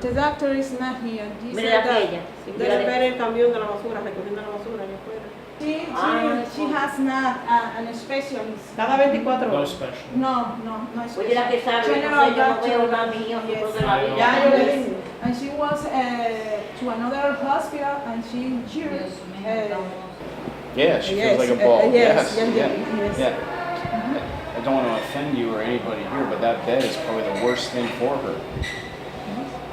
The doctor is not here. He Mira said that aquella. Debe ver el camión de la basura, recogiendo la basura allá afuera. she has not an specialist. Cada 24 No horas. special. No Oye, la que specialist. sabe, General no sé, yo no doctor. veo nada, mi hijo, Yes. por la vida. Ya yo le dije. And she was to another hospital and she injured. Yeah, she Yes, feels like a ball. yes, yes. yes. Yeah. I don't want to offend you or anybody here, but that bed is probably the worst thing for her.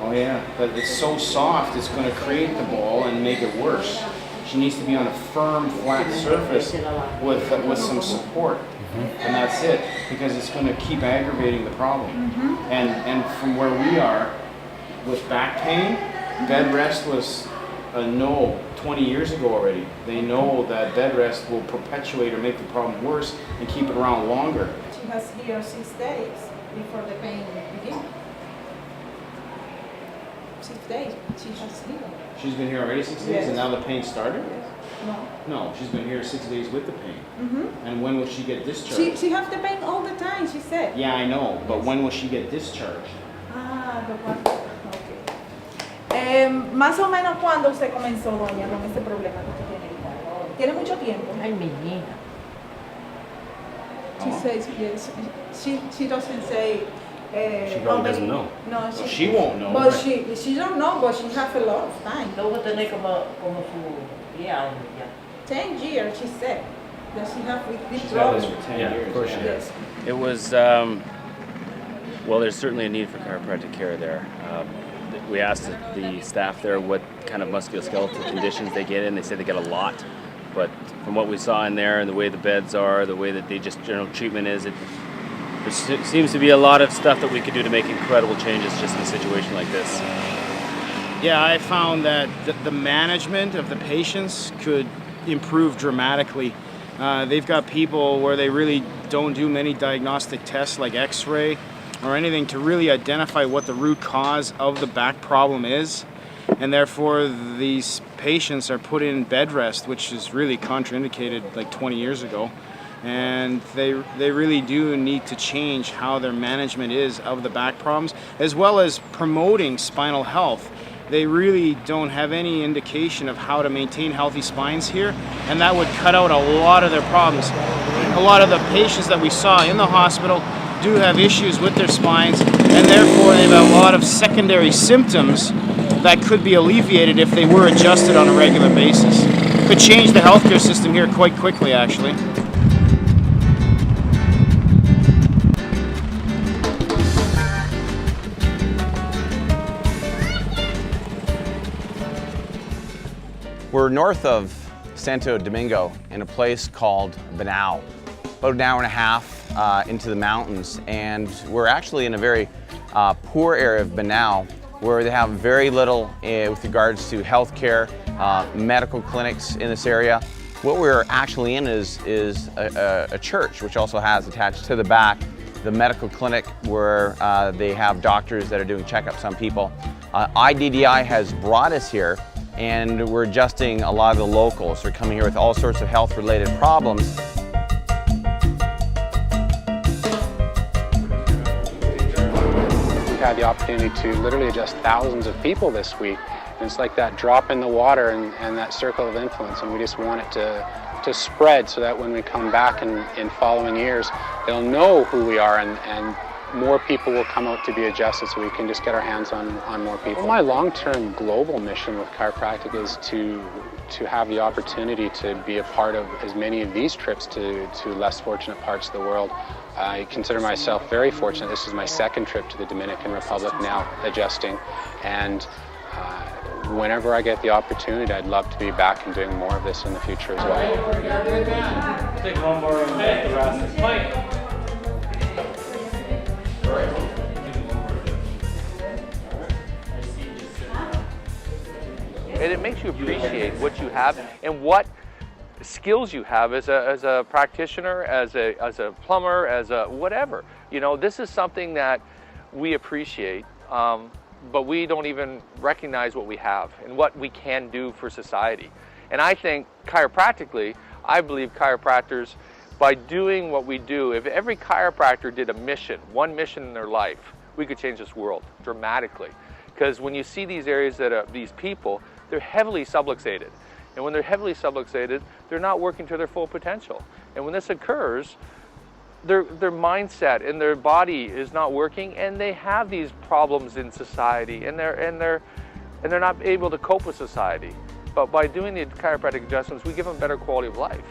Oh yeah, but it's so soft, it's going to create the ball and make it worse. She needs to be on a firm, flat surface with some support, and that's it, because it's going to keep aggravating the problem. And from where we are, with back pain, bed rest was a no 20 years ago already. They know that bed rest will perpetuate or make the problem worse and keep it around longer. She has here 6 days before the pain begins. 6 days she has here. She's been here already 6 days, Yes. and now the pain started? No. No, she's been here 6 days with the pain. And when will she get discharged? She has the pain all the time, she said. Yeah, I know, but when will she get discharged? Más o menos cuando usted comenzó, doña, con este problema que usted tiene ahorita. ¿Tiene mucho tiempo? Ay, mi hija. She says yes. She doesn't say. She probably doesn't know. No, She won't know. But right? she don't know, but she has a lot of time. Luego tener como su 10 años ya. 10 years, she said, that she has with this She's had this problem. for 10 Yeah, years. of course she yeah. Yes. It was, well, there's certainly a need for chiropractic care there. We asked the staff there what kind of musculoskeletal conditions they get in. They said they get a lot, but from what we saw in there and the way the beds are, the way that they just general treatment is, there seems to be a lot of stuff that we could do to make incredible changes just in a situation like this. Yeah, I found that the management of the patients could improve dramatically. They've got people where they really don't do many diagnostic tests like x-ray or anything to really identify what the root cause of the back problem is. And therefore these patients are put in bed rest, which is really contraindicated like 20 years ago. And they really do need to change how their management is of the back problems, as well as promoting spinal health. They really don't have any indication of how to maintain healthy spines here, and that would cut out a lot of their problems. A lot of the patients that we saw in the hospital do have issues with their spines, and therefore they have a lot of secondary symptoms that could be alleviated if they were adjusted on a regular basis. Could change the healthcare system here quite quickly, actually. We're north of Santo Domingo in a place called Bonao, about an hour and a half into the mountains, and we're actually in a very poor area of Bonao where they have very little with regards to healthcare, medical clinics in this area. What we're actually in is a church, which also has attached to the back the medical clinic where they have doctors that are doing checkups on people. IDDI has brought us here, and we're adjusting a lot of the locals. They're coming here with all sorts of health-related problems. We've had the opportunity to literally adjust thousands of people this week. And it's like that drop in the water and that circle of influence, and we just want it to spread so that when we come back in following years, they'll know who we are, and more people will come out to be adjusted so we can just get our hands on more people. Well, my long-term global mission with chiropractic is to have the opportunity to be a part of as many of these trips to less fortunate parts of the world. I consider myself very fortunate. This is my second trip to the Dominican Republic now, adjusting, and whenever I get the opportunity, I'd love to be back and doing more of this in the future as well. Take one more and get the rest. And it makes you appreciate what you have and what skills you have as a practitioner, as a plumber, as a whatever. You know, this is something that we appreciate, but we don't even recognize what we have and what we can do for society. And I think chiropractically, I believe chiropractors, by doing what we do, if every chiropractor did a mission, one mission in their life, we could change this world dramatically. Because when you see these areas that are these people, they're heavily subluxated. And when they're heavily subluxated, they're not working to their full potential. And when this occurs, their mindset and their body is not working, and they have these problems in society, and they're not able to cope with society. But by doing the chiropractic adjustments, we give them better quality of life.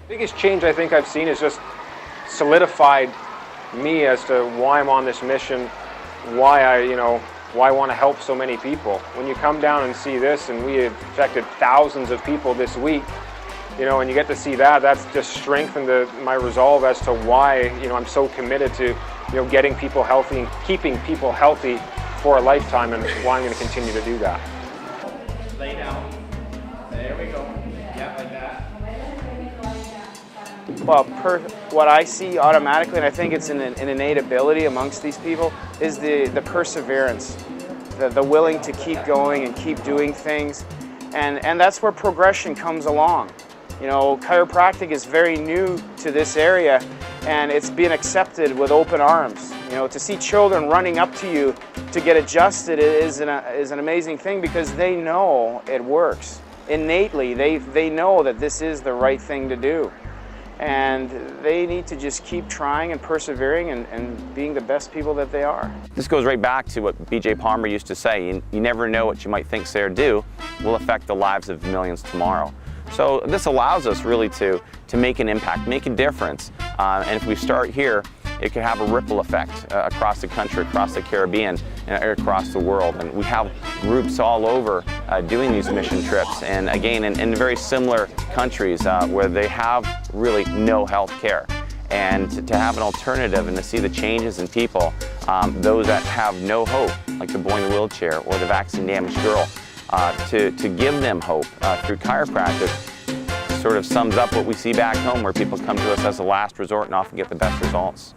Biggest change I think I've seen is just solidified me as to why I'm on this mission, why I want to help so many people. When you come down and see this, and we affected thousands of people this week, and you get to see that, that's just strengthened my resolve as to why, I'm so committed to, getting people healthy and keeping people healthy for a lifetime, and why I'm going to continue to do that. Lay down. There we go. Yeah, like that. Well, what I see automatically, and I think it's an innate ability amongst these people, is the perseverance, the willing to keep going and keep doing things, and that's where progression comes along. Chiropractic is very new to this area, and it's been accepted with open arms. To see children running up to you to get adjusted is an amazing thing, because they know it works. Innately, they know that this is the right thing to do. And they need to just keep trying and persevering and being the best people that they are. This goes right back to what B.J. Palmer used to say, you never know what you might think, say, or do will affect the lives of millions tomorrow. So this allows us really to make an impact, make a difference. And if we start here, it could have a ripple effect across the country, across the Caribbean, and across the world. And we have groups all over doing these mission trips, and again, in very similar countries where they have really no health care. And to have an alternative and to see the changes in people, those that have no hope, like the boy in the wheelchair or the vaccine-damaged girl, to give them hope through chiropractic sort of sums up what we see back home, where people come to us as a last resort and often get the best results.